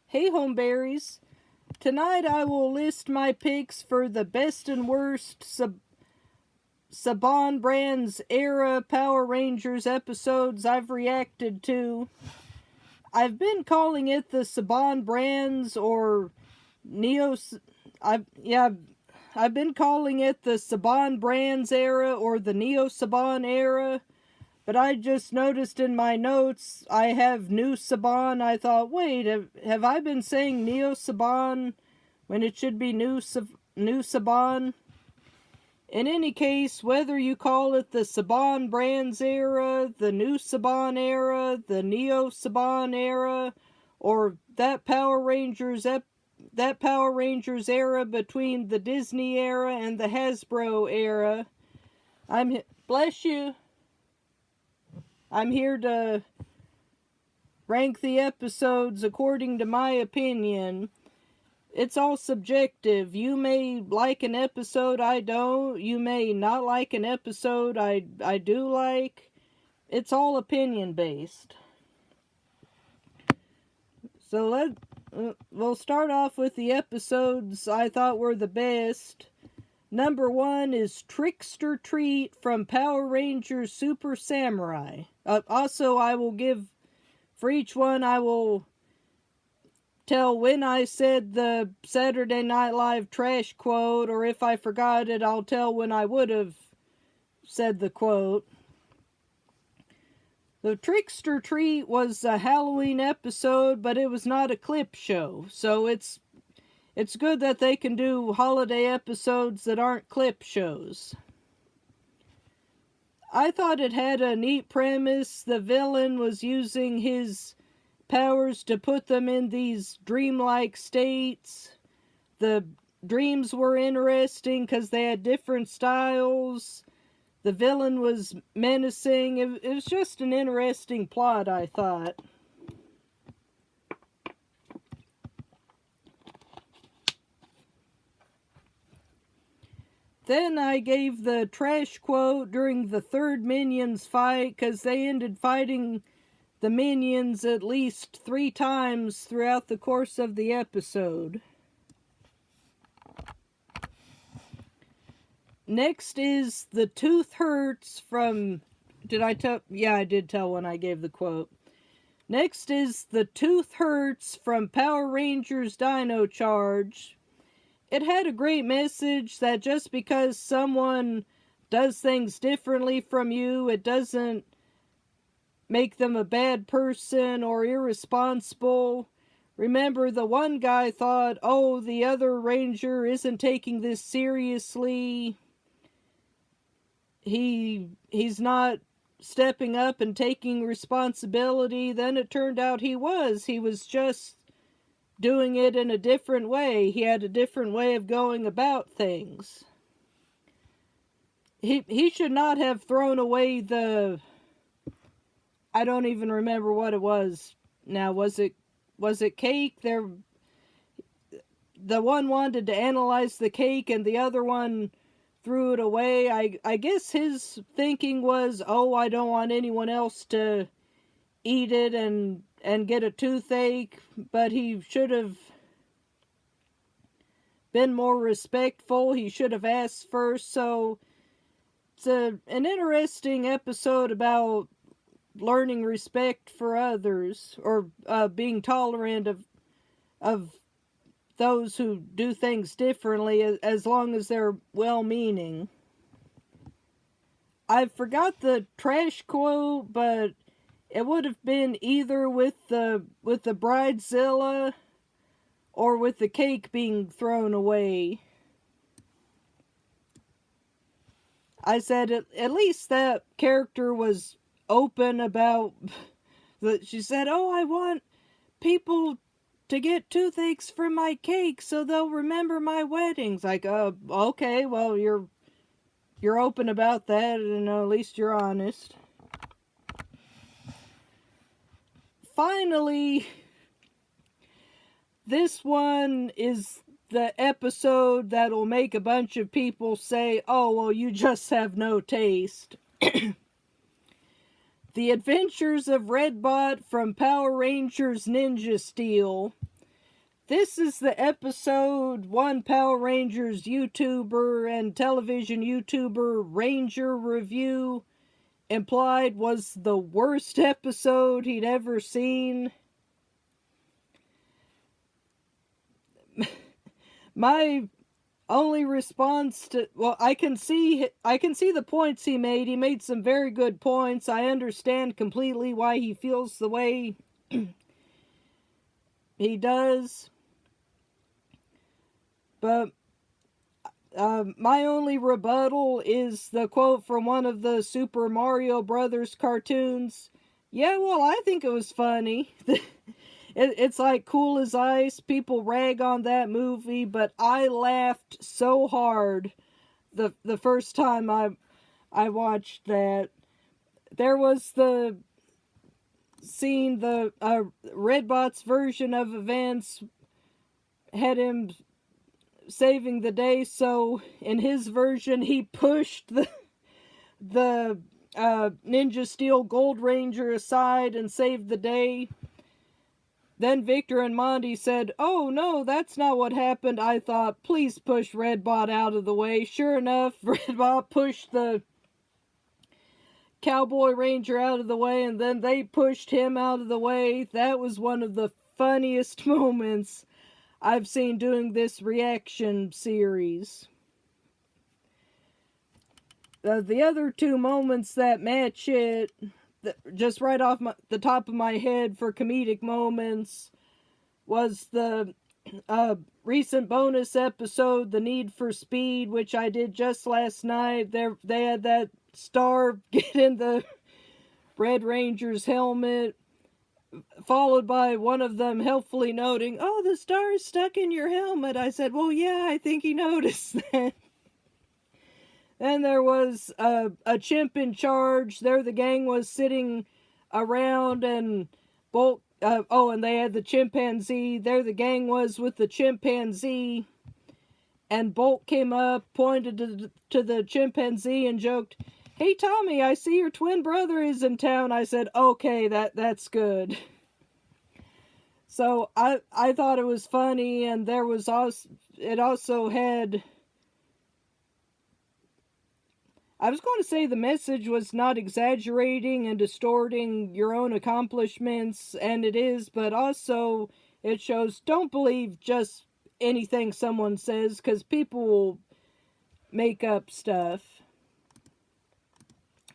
Hey Homeberries, tonight I will list my picks for the best and worst Saban Brands era Power Rangers episodes I've reacted to. I've been calling it the Saban Brands or I've been calling it the Saban Brands era or the Neo-Saban era. But I just noticed in my notes I have New Saban. I thought, wait, have I been saying Neo-Saban when it should be New Saban? In any case, whether you call it the Saban Brands era, the New Saban era, the Neo-Saban era, or that Power Rangers era between the Disney era and the Hasbro era, bless you. I'm here to rank the episodes according to my opinion. It's all subjective. You may like an episode I don't. You may not like an episode I do like. It's all opinion based. So we'll start off with the episodes I thought were the best. Number 1 is Trickster Treat from Power Rangers Super Samurai. Also, I will give, for each one, I will tell when I said the Saturday Night Live trash quote, or if I forgot it, I'll tell when I would have said the quote. The Trickster Treat was a Halloween episode, but it was not a clip show, so it's good that they can do holiday episodes that aren't clip shows. I thought it had a neat premise. The villain was using his powers to put them in these dreamlike states. The dreams were interesting because they had different styles. The villain was menacing. It was just an interesting plot, I thought. Then I gave the trash quote during the third Minions fight because they ended fighting the Minions at least 3 times throughout the course of the episode. Next is the Tooth Hurts from... Did I tell? Yeah, I did tell when I gave the quote. Next is the Tooth Hurts from Power Rangers Dino Charge. It had a great message that just because someone does things differently from you, it doesn't make them a bad person or irresponsible. Remember, the one guy thought, oh, the other ranger isn't taking this seriously. He's not stepping up and taking responsibility. Then it turned out he was. He was just doing it in a different way. He had a different way of going about things. He should not have thrown away the... I don't even remember what it was now. Was it cake? The one wanted to analyze the cake and the other one threw it away. I guess his thinking was, oh, I don't want anyone else to eat it and get a toothache, but he should have been more respectful. He should have asked first. So it's an interesting episode about learning respect for others, or being tolerant of those who do things differently, as long as they're well-meaning. I forgot the trash quote, but it would have been either with the Bridezilla or with the cake being thrown away. I said at least that character was open about... She said, oh, I want people to get toothaches from my cake so they'll remember my weddings. Like, okay, well, you're open about that, and at least you're honest. Finally, this one is the episode that'll make a bunch of people say, oh, well, you just have no taste. The Adventures of Redbot from Power Rangers Ninja Steel. This is the episode one Power Rangers YouTuber and television YouTuber Ranger Review implied was the worst episode he'd ever seen. My only response to, well, I can see the points he made. He made some very good points. I understand completely why he feels the way he does. But my only rebuttal is the quote from one of the Super Mario Brothers cartoons. Yeah, well, I think it was funny. It's like Cool as Ice. People rag on that movie, but I laughed so hard the first time I watched that. There was the scene, the Redbot's version of events had him saving the day, so in his version he pushed the Ninja Steel Gold Ranger aside and saved the day. Then Victor and Monty said, "Oh no, that's not what happened." I thought, please push Redbot out of the way. Sure enough, Redbot pushed the Cowboy Ranger out of the way, and then they pushed him out of the way. That was one of the funniest moments I've seen doing this reaction series. The other two moments that match it, just right off the top of my head for comedic moments, was the recent bonus episode, The Need for Speed, which I did just last night. They had that star get in the Red Ranger's helmet, followed by one of them helpfully noting, "Oh, the star is stuck in your helmet." I said, "Well, yeah, I think he noticed that." Then there was a chimp in charge. There the gang was sitting around, and Bolt, and they had the chimpanzee. There the gang was with the chimpanzee, and Bolt came up, pointed to the chimpanzee and joked, "Hey Tommy, I see your twin brother is in town." I said, "Okay, that's good." So I thought it was funny, and there was it also had, I was going to say the message was not exaggerating and distorting your own accomplishments, and it is, but also it shows don't believe just anything someone says, because people will make up stuff,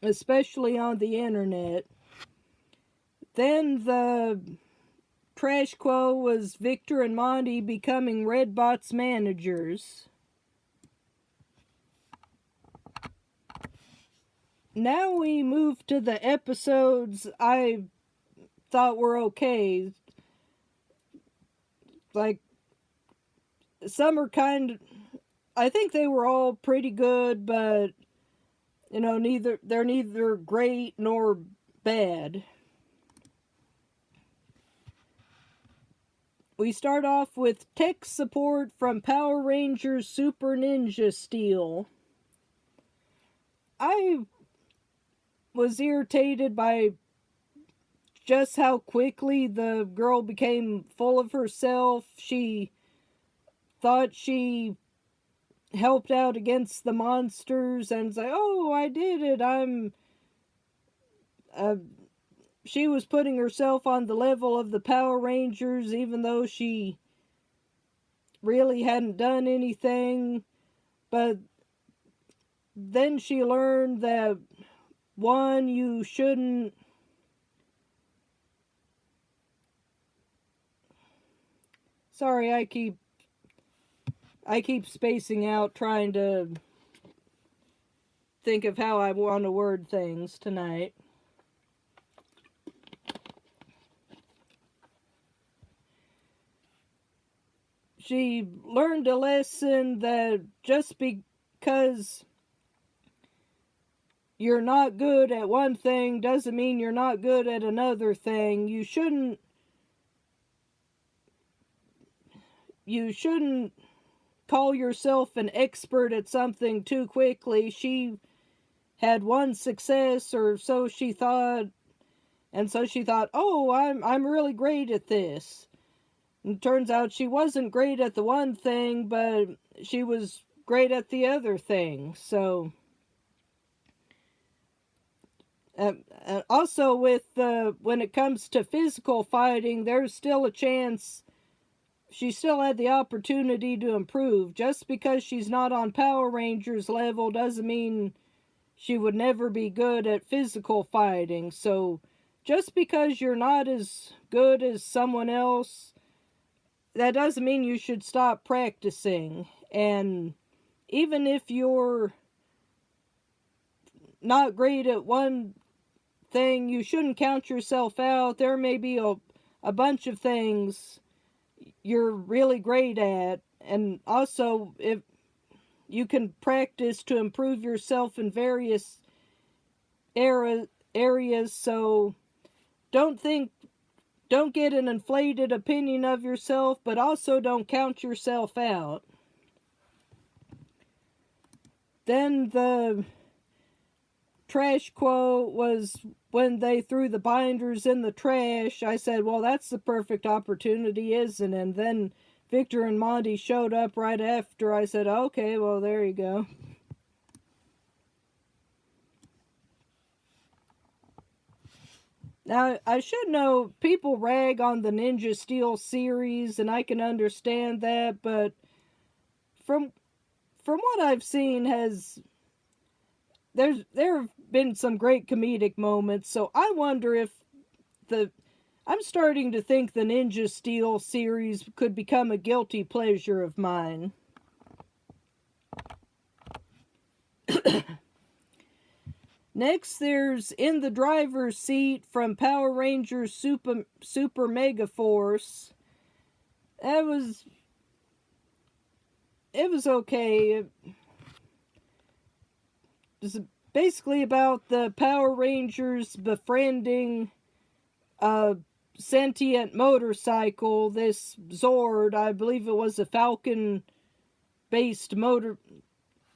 especially on the internet. Then the trash quote was Victor and Monty becoming Redbot's managers. Now we move to the episodes I thought were okay. Like, some are I think they were all pretty good, but, you know, they're neither great nor bad. We start off with tech support from Power Rangers Super Ninja Steel. I was irritated by just how quickly the girl became full of herself. She thought she helped out against the monsters and say, "Oh, I did it. She was putting herself on the level of the Power Rangers, even though she really hadn't done anything. But then she learned that, one, you shouldn't sorry, I keep spacing out trying to think of how I want to word things tonight. She learned a lesson that just because you're not good at one thing doesn't mean you're not good at another thing. You shouldn't call yourself an expert at something too quickly. She had one success, or so she thought, and so she thought, "Oh, I'm really great at this." And it turns out she wasn't great at the one thing, but she was great at the other thing. So, also with when it comes to physical fighting, there's still a chance she still had the opportunity to improve. Just because she's not on Power Rangers level doesn't mean she would never be good at physical fighting. So just because you're not as good as someone else, that doesn't mean you should stop practicing. And even if you're not great at one thing, you shouldn't count yourself out. There may be a bunch of things you're really great at, and also if you can practice to improve yourself in various areas. So don't get an inflated opinion of yourself, but also don't count yourself out. Then the trash quote was when they threw the binders in the trash. I said, well, that's the perfect opportunity, isn't it? And then Victor and Monty showed up right after. I said, okay, well, there you go. Now, I should know people rag on the Ninja Steel series, and I can understand that, but from what I've seen, there have been some great comedic moments. So I wonder if I'm starting to think the Ninja Steel series could become a guilty pleasure of mine. Next, there's In the Driver's Seat from Power Rangers Super Megaforce. It was okay. It was basically about the Power Rangers befriending a sentient motorcycle, this Zord. I believe it was a Falcon-based motor,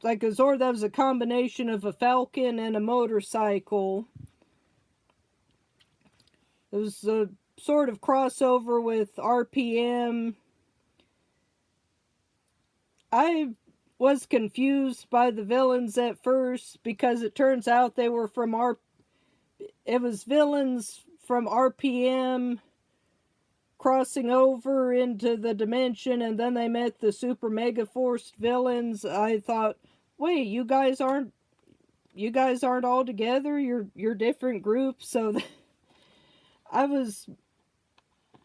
like a Zord that was a combination of a Falcon and a motorcycle. It was a sort of crossover with RPM. I was confused by the villains at first because it turns out they were it was villains from RPM crossing over into the dimension, and then they met the Super Megaforce villains. I thought, wait, you guys aren't all together? You're different groups. So I was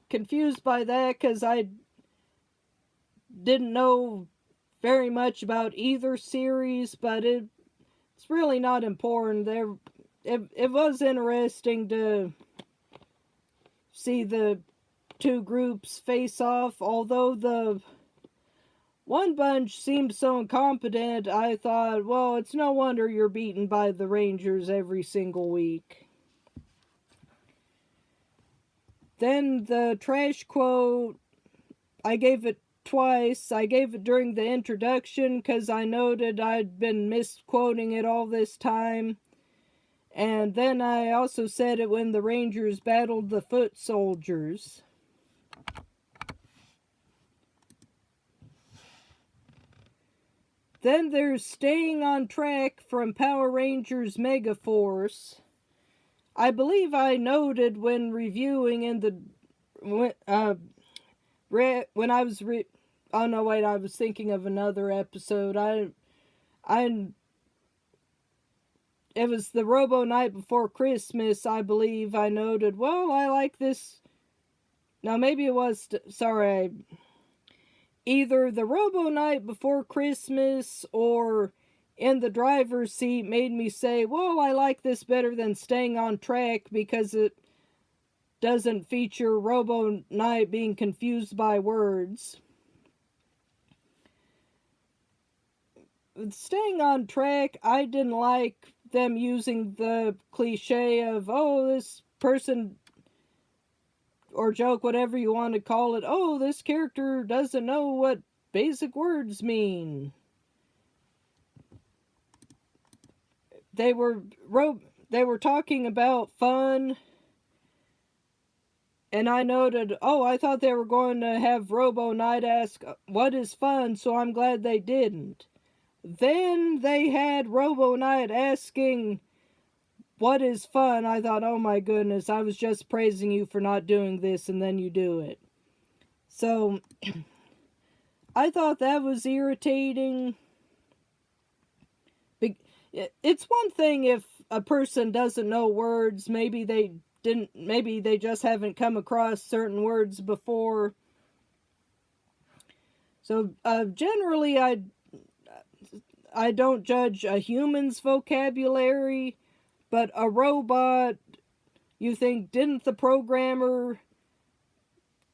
confused by that because I didn't know very much about either series, but it's really not important. It was interesting to see the two groups face off, although the one bunch seemed so incompetent. I thought, well, it's no wonder you're beaten by the Rangers every single week. Then the trash quote, I gave it twice. I gave it during the introduction because I noted I'd been misquoting it all this time. And then I also said it when the Rangers battled the foot soldiers. Then there's Staying on Track from Power Rangers Megaforce. I believe I noted when reviewing in the when I was oh no, wait, I was thinking of another episode. It was the Robo Night Before Christmas, I believe. I noted, well, I like this. Now maybe it was either the Robo Night Before Christmas or In the Driver's Seat made me say, well, I like this better than Staying on Track because it doesn't feature Robo Night being confused by words. With Staying on Track, I didn't like them using the cliche of, oh, this person, or joke, whatever you want to call it, oh, this character doesn't know what basic words mean. They were talking about fun And I noted, oh, I thought they were going to have Robo Knight ask, what is fun, so I'm glad they didn't. Then they had Robo Knight asking, what is fun? I thought, oh my goodness, I was just praising you for not doing this, and then you do it. So, I thought that was irritating. It's one thing if a person doesn't know words, maybe they just haven't come across certain words before. So, generally, I don't judge a human's vocabulary, but a robot, you think, didn't the programmer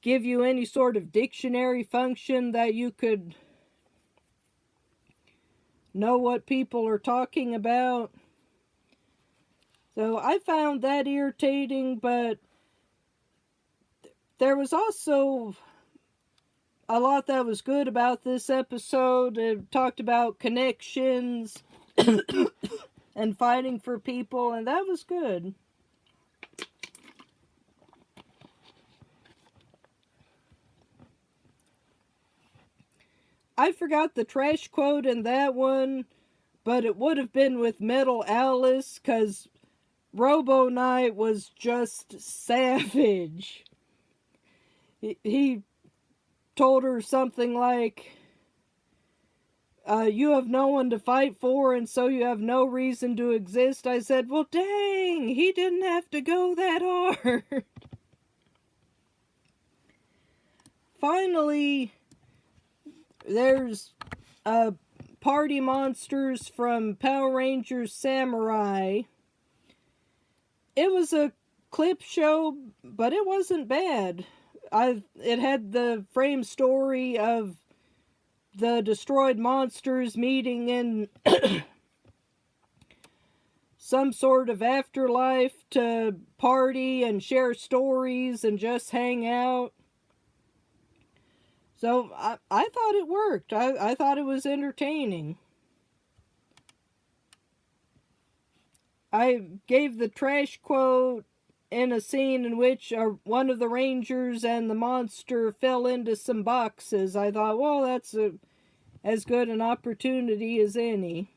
give you any sort of dictionary function that you could know what people are talking about? So I found that irritating, but there was also a lot that was good about this episode. It talked about connections and fighting for people, and that was good. I forgot the trash quote in that one, but it would have been with Metal Alice, because Robo Knight was just savage. He told her something like, you have no one to fight for, and so you have no reason to exist. I said, well, dang, he didn't have to go that hard. Finally, there's party monsters from Power Rangers Samurai. It was a clip show, but it wasn't bad. It had the frame story of the destroyed monsters meeting in some sort of afterlife to party and share stories and just hang out. So I thought it worked. I thought it was entertaining. I gave the trash quote in a scene in which one of the Rangers and the monster fell into some boxes. I thought, well, that's as good an opportunity as any.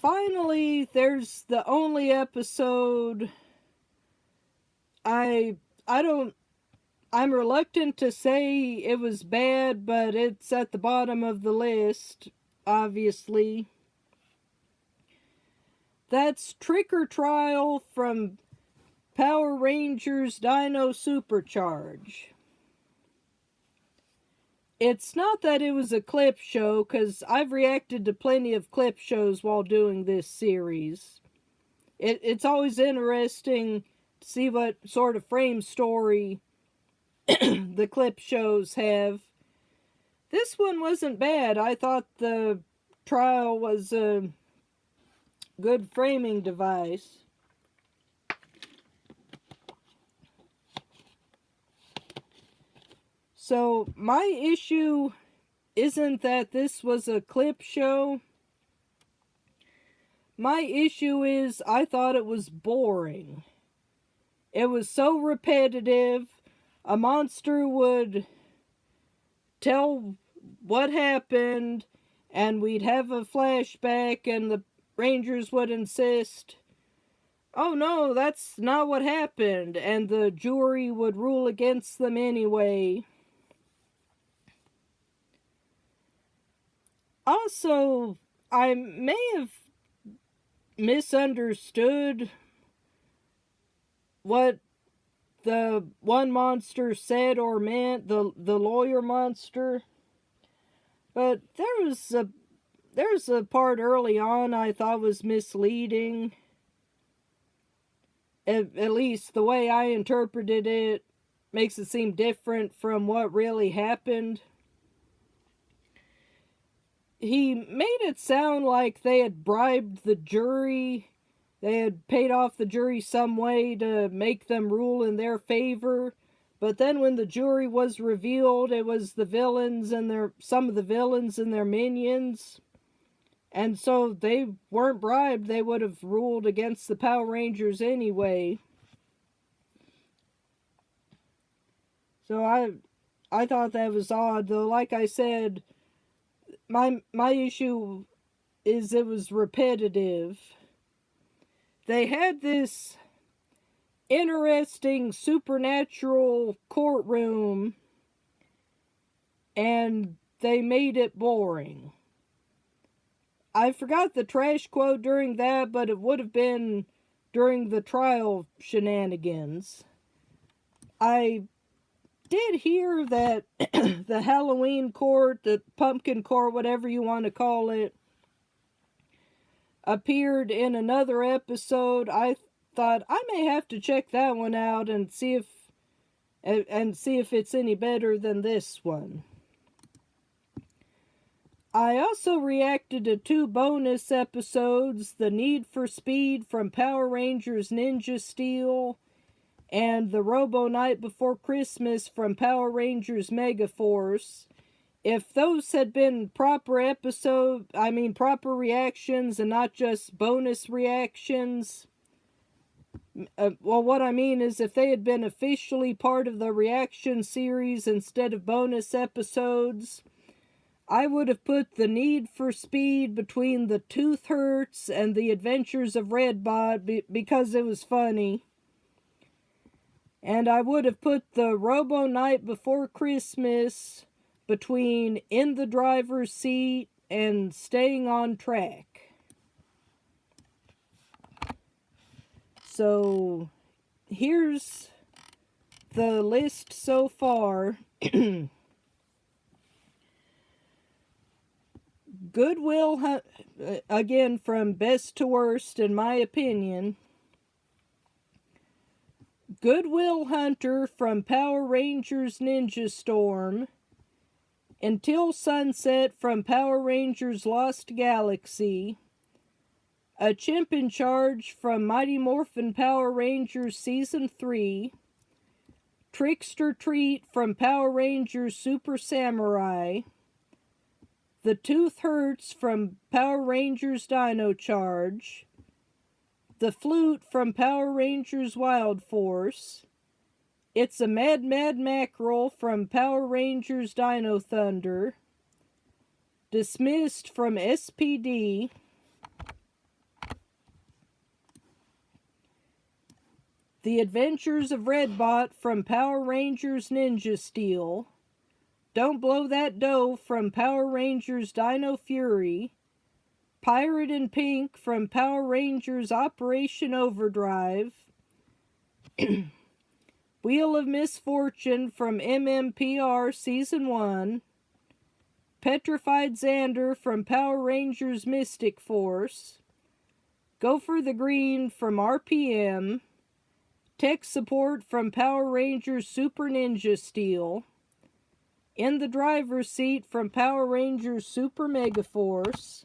Finally, there's the only episode I'm reluctant to say it was bad, but it's at the bottom of the list, obviously. That's Trick or Trial from Power Rangers Dino Supercharge. It's not that it was a clip show, because I've reacted to plenty of clip shows while doing this series. It's always interesting to see what sort of frame story the clip shows have. This one wasn't bad. I thought the trial was a good framing device. So my issue isn't that this was a clip show. My issue is I thought it was boring. It was so repetitive. A monster would tell what happened, and we'd have a flashback, and the Rangers would insist, oh no, that's not what happened, and the jury would rule against them anyway. Also, I may have misunderstood what the one monster said or meant, the lawyer monster. But there's a part early on I thought was misleading. At least the way I interpreted it makes it seem different from what really happened. He made it sound like they had bribed the jury. They had paid off the jury some way to make them rule in their favor. But then when the jury was revealed, it was the villains and some of the villains and their minions. And so they weren't bribed. They would have ruled against the Power Rangers anyway. So I thought that was odd, though. Like I said, my issue is it was repetitive. They had this interesting supernatural courtroom, and they made it boring. I forgot the trash quote during that, but it would have been during the trial shenanigans. I did hear that the Halloween court, the pumpkin court, whatever you want to call it, appeared in another episode. I thought I may have to check that one out and see if it's any better than this one. I also reacted to 2 bonus episodes, The Need for Speed from Power Rangers Ninja Steel and The Robo Night Before Christmas from Power Rangers Megaforce. If those had been proper reactions and not just bonus reactions, well, what I mean is if they had been officially part of the reaction series instead of bonus episodes, I would have put The Need for Speed between The Tooth Hurts and The Adventures of Redbot because it was funny. And I would have put the Robo Night Before Christmas between In the Driver's Seat and Staying on Track. So, here's the list so far. Goodwill, again, from best to worst, in my opinion. Goodwill Hunter from Power Rangers Ninja Storm. Until Sunset from Power Rangers Lost Galaxy. A Chimp in Charge from Mighty Morphin Power Rangers Season 3. Trickster Treat from Power Rangers Super Samurai. The Tooth Hurts from Power Rangers Dino Charge. The Flute from Power Rangers Wild Force. It's a Mad Mackerel from Power Rangers Dino Thunder. Dismissed from SPD. The Adventures of Redbot from Power Rangers Ninja Steel. Don't Blow That Dough from Power Rangers Dino Fury. Pirate in Pink from Power Rangers Operation Overdrive. Wheel of Misfortune from MMPR Season 1. Petrified Xander from Power Rangers Mystic Force. Go for the Green from RPM. Tech Support from Power Rangers Super Ninja Steel. In the Driver's Seat from Power Rangers Super Megaforce.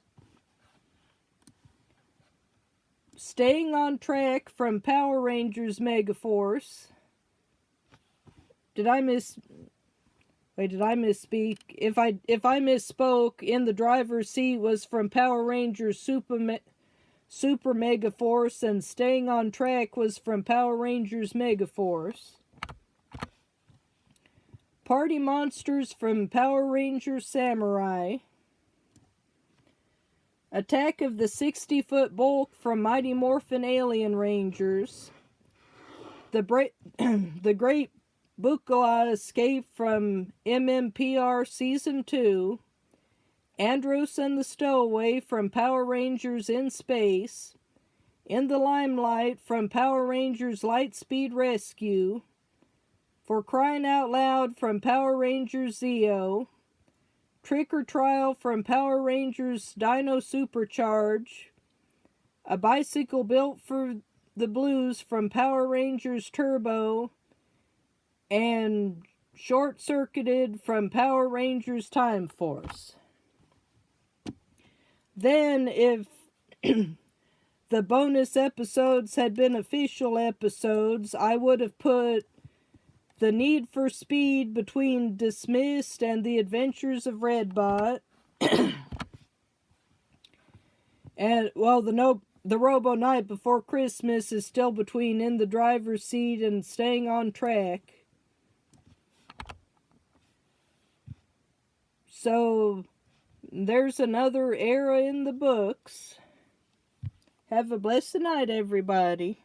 Staying on Track from Power Rangers Megaforce. Did I misspeak? If I misspoke, In the Driver's Seat was from Power Rangers Super Megaforce, and Staying on Track was from Power Rangers Megaforce. Party Monsters from Power Rangers Samurai. Attack of the 60-Foot Bulk from Mighty Morphin Alien Rangers. The Great Bukala Escape from MMPR Season 2. Andros and the Stowaway from Power Rangers in Space. In the Limelight from Power Rangers Lightspeed Rescue. For Crying Out Loud from Power Rangers Zeo. Trick or Trial from Power Rangers Dino Supercharge. A Bicycle Built for the Blues from Power Rangers Turbo. And Short Circuited from Power Rangers Time Force. Then, if the bonus episodes had been official episodes, I would have put The Need for Speed between Dismissed and The Adventures of Redbot. And, well, the Robo Knight before Christmas is still between in the driver's seat and staying on track. So, there's another era in the books. Have a blessed night, everybody.